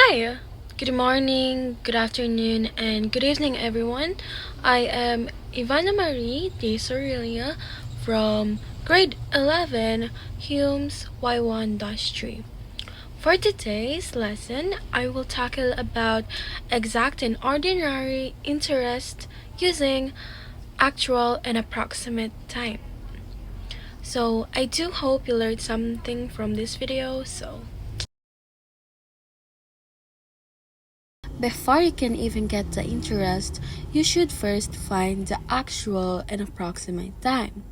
Hi, good morning, good afternoon, and good evening, everyone. I am Ivana Marie de Sorelia from grade 11, Humes Y1-3. For today's lesson, I will tackle about exact and ordinary interest using actual and approximate time. So I do hope you learned something from this video. Before you can even get the interest, you should first find the actual and approximate time,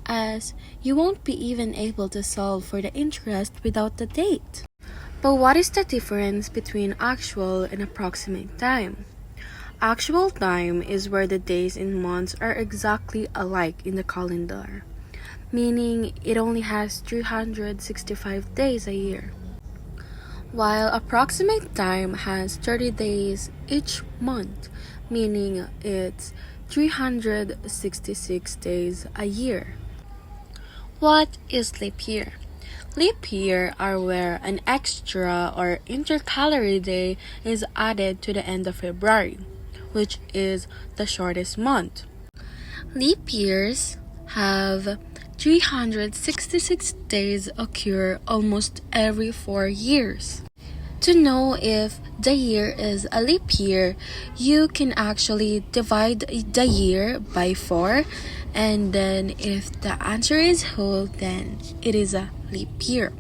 as you won't be even able to solve for the interest without the date. But what is the difference between actual and approximate time? Actual time is where the days and months are exactly alike in the calendar, meaning it only has 365 days a year, while approximate time has 30 days each month, meaning it's 366 days a year. What is leap year? Leap year are where an extra or intercalary day is added to the end of February, which is the shortest month. Leap years have 366 days occur almost every 4 years. To know if the year is a leap year, you can actually divide the year by 4, and then if the answer is whole, then it is a leap year.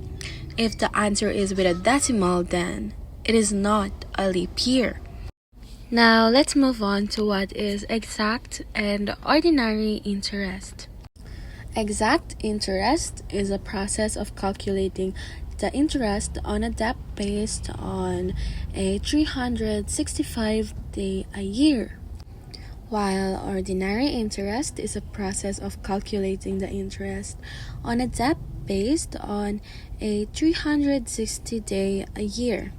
If the answer is with a decimal, then it is not a leap year. Now let's move on to what is exact and ordinary interest. Exact interest is a process of calculating the interest on a debt based on a 365 day a year, while ordinary interest is a process of calculating the interest on a debt based on a 360 day a year.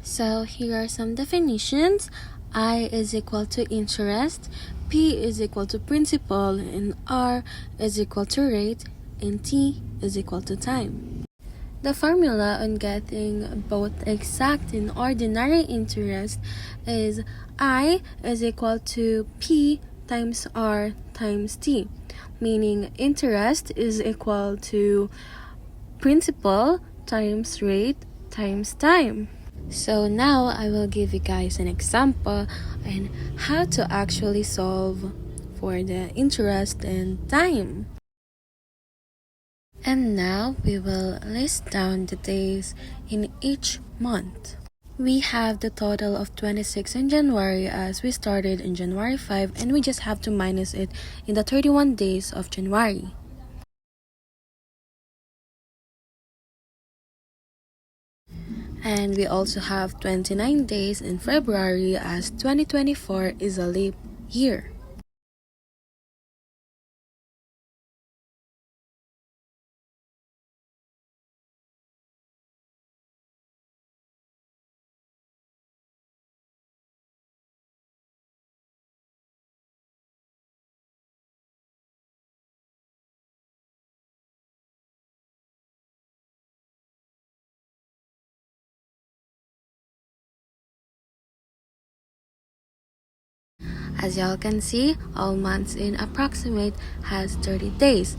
So here are some definitions. I is equal to interest, P is equal to principal, and R is equal to rate, and T is equal to time. The formula on getting both exact and ordinary interest is I is equal to P times R times T, meaning interest is equal to principal times rate times time. So now I will give you guys an example on how to actually solve for the interest and time. And now we will list down the days in each month. We have the total of 26 in January, as we started in January 5, and we just have to minus it in the 31 days of January. And we also have 29 days in February, as 2024 is a leap year. As y'all can see, all months in approximate has 30 days,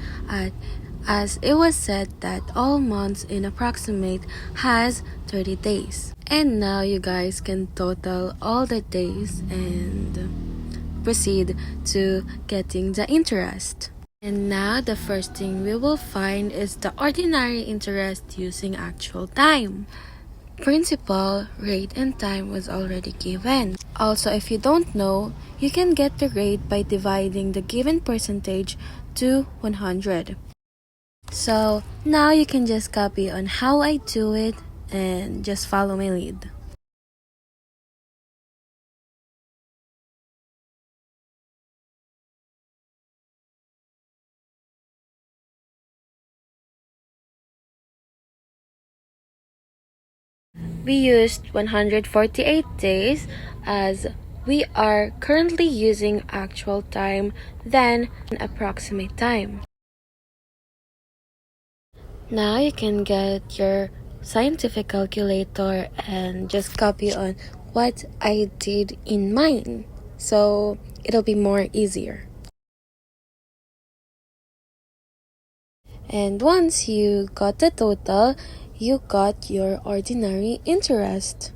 as it was said that all months in approximate has 30 days. And now you guys can total all the days and proceed to getting the interest. And now the first thing we will find is the ordinary interest using actual time. Principal, rate, and time was already given. Also, if you don't know, you can get the rate by dividing the given percentage to 100. So now you can just copy on how I do it and just follow my lead. We used 148 days, as we are currently using actual time than approximate time. Now you can get your scientific calculator and just copy on what I did in mine. So it'll be more easier. And once you got the total, you got your ordinary interest.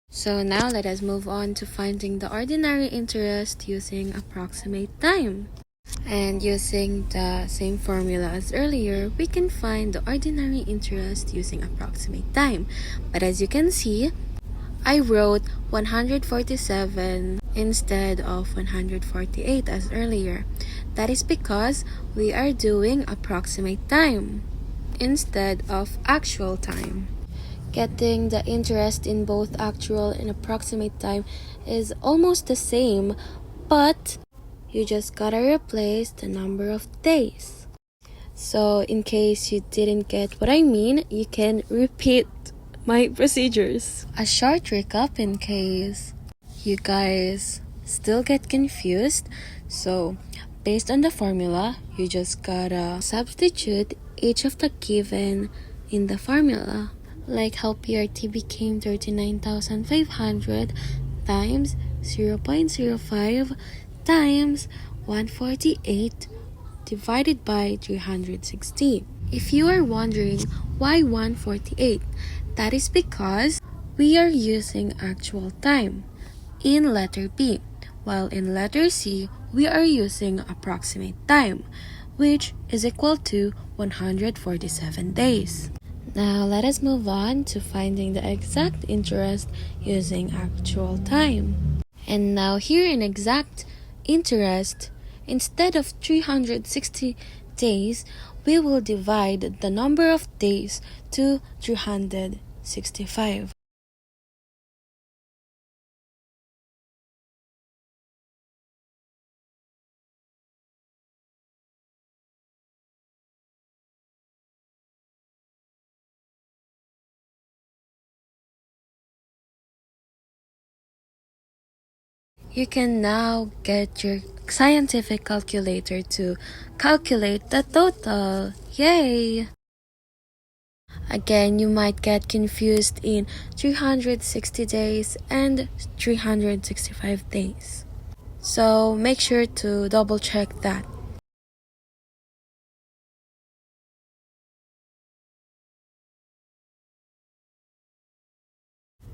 So now let us move on to finding the ordinary interest using approximate time. And using the same formula as earlier, we can find the ordinary interest using approximate time. But as you can see, I wrote 147 instead of 148 as earlier. That is because we are doing approximate time instead of actual time. Getting the interest in both actual and approximate time is almost the same, but you just gotta replace the number of days. So in case you didn't get what I mean, you can repeat my procedures. A short recap in case you guys still get confused. So based on the formula, you just gotta substitute each of the given in the formula. Like how PRT became 39,500 times 0.05 times 148 divided by 360. If you are wondering why 148, that is because we are using actual time in letter B, while in letter C, we are using approximate time, which is equal to 147 days. Now let us move on to finding the exact interest using actual time. And now here in exact interest, instead of 360 days, we will divide the number of days to 365. You can now get your scientific calculator to calculate the total. Yay! Again, you might get confused in 360 days and 365 days. So make sure to double check that.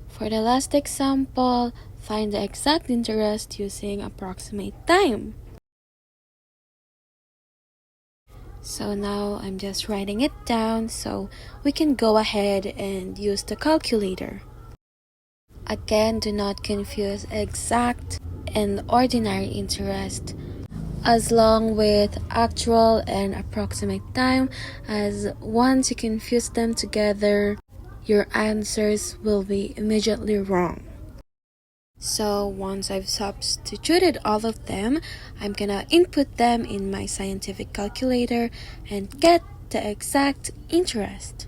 For the last example, find the exact interest using approximate time. So now I'm just writing it down so we can go ahead and use the calculator. Again, do not confuse exact and ordinary interest, as long with actual and approximate time, as once you confuse them together, your answers will be immediately wrong. So once I've substituted all of them, I'm gonna input them in my scientific calculator and get the exact interest.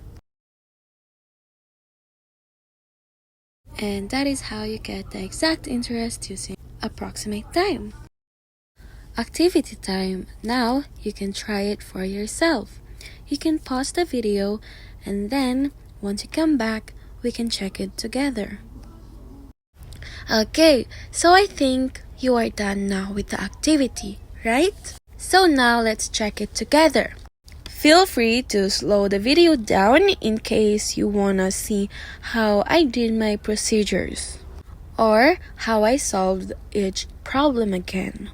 And that is how you get the exact interest using approximate time. Activity time. Now you can try it for yourself. You can pause the video and then once you come back, we can check it together. Okay, so I think you are done now with the activity, right? So now let's check it together. Feel free to slow the video down in case you wanna see how I did my procedures or how I solved each problem again.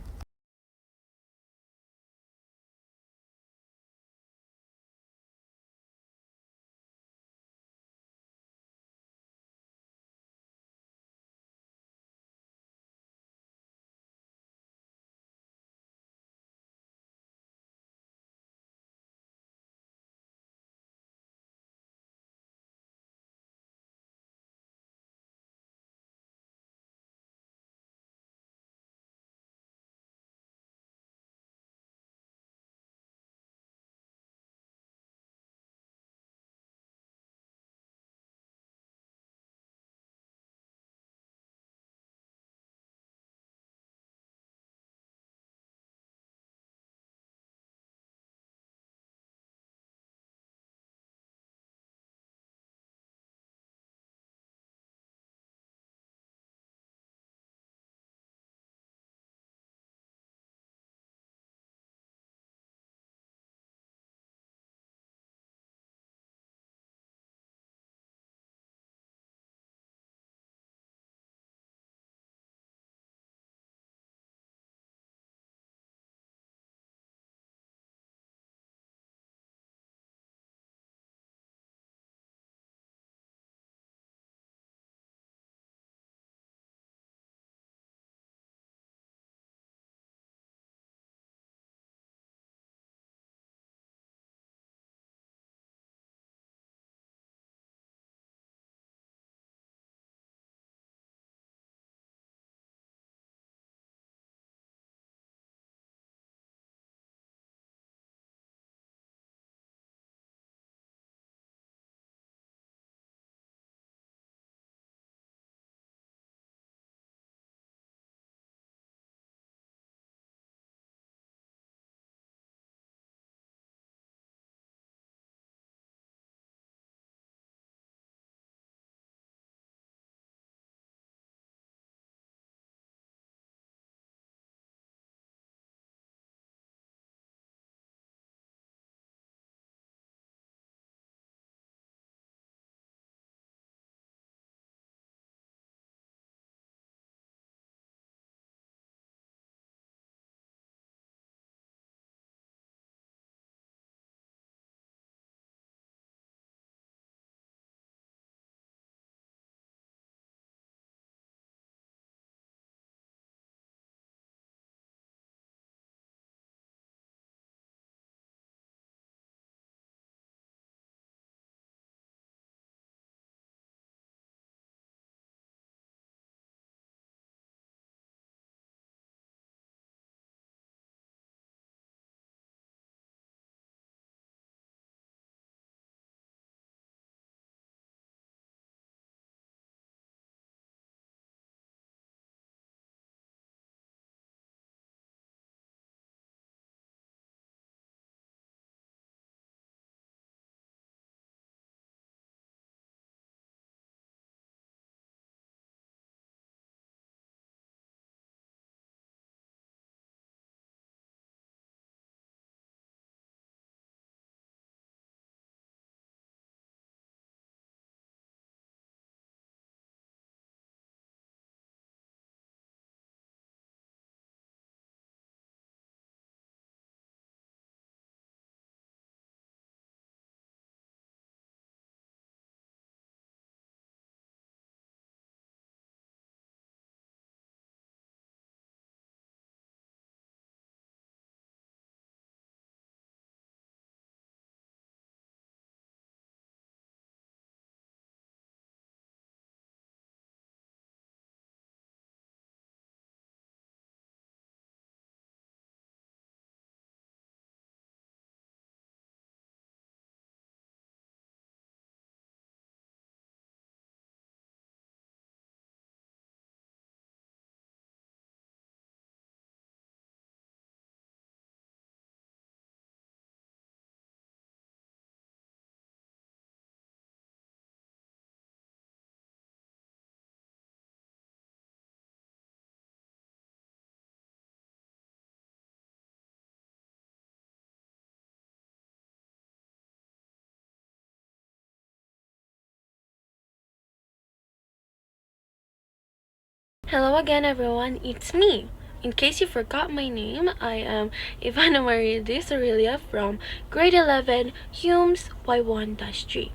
Hello again, everyone. It's me. In case you forgot my name, I am Ivana Marie De Sorelia from grade 11, Humes Y1-3.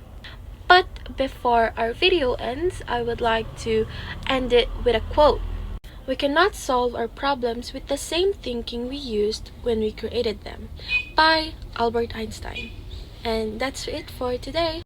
But before our video ends, I would like to end it with a quote. We cannot solve our problems with the same thinking we used when we created them, by Albert Einstein. And that's it for today.